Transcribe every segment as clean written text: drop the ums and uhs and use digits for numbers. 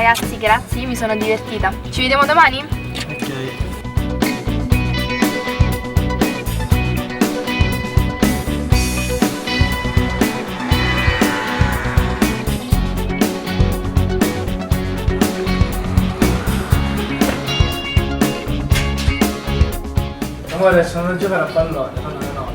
ragazzi, grazie, io mi sono divertita. Ci vediamo domani? Ok. Amore, adesso non giocare a pallone, fanno le 9.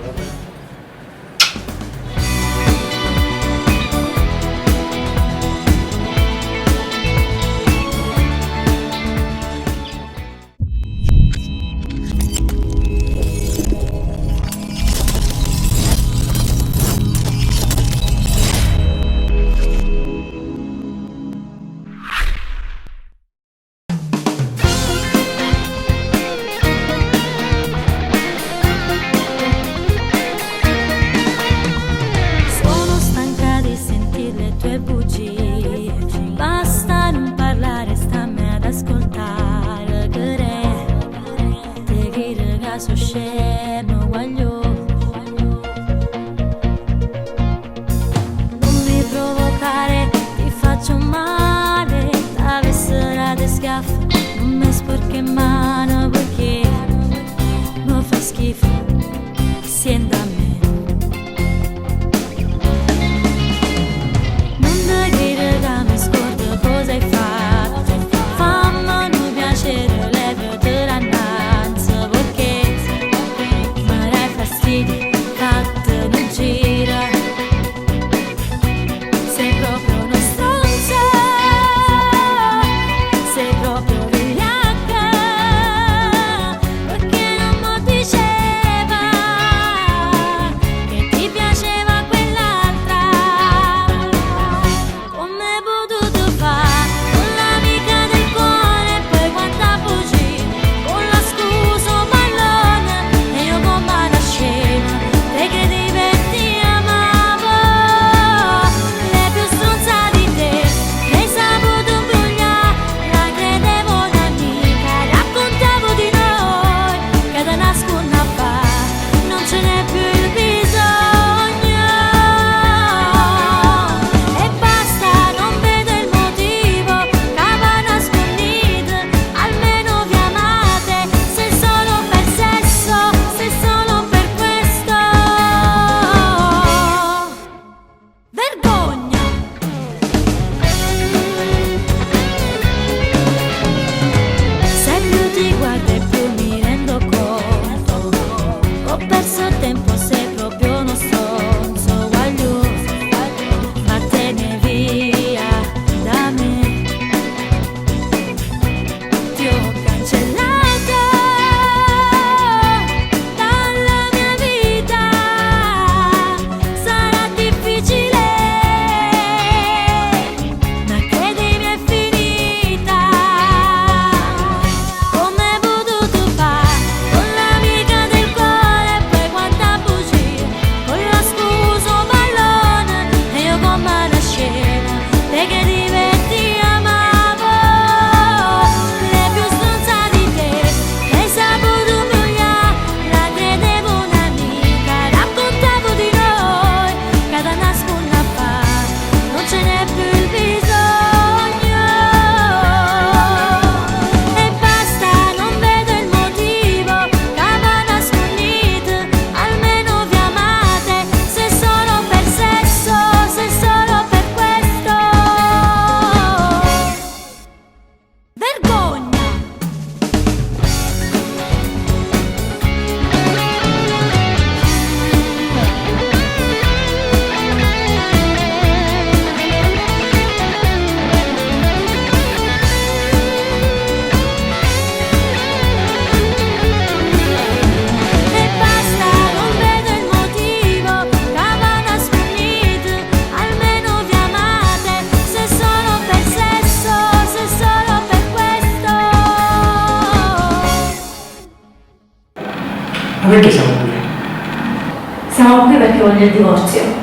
Basta non parlare, stammi ad ascoltare. Che te che ragazzo scemo guaglio. Non mi provocare, ti faccio male. La vessera di schiaffo, non mi sporche mano perché mi fa schifo. Sienta a me. Cosa hai fatto? Fammi un piacere, levati l'annanza perché mi dai fastidio, fatto non gira. Sei proprio una stronza, sei proprio vigliacca, perché non mi diceva che ti piaceva quell'altra. Come hai potuto fare? Ma perché siamo qui? Siamo qui perché voglio il divorzio.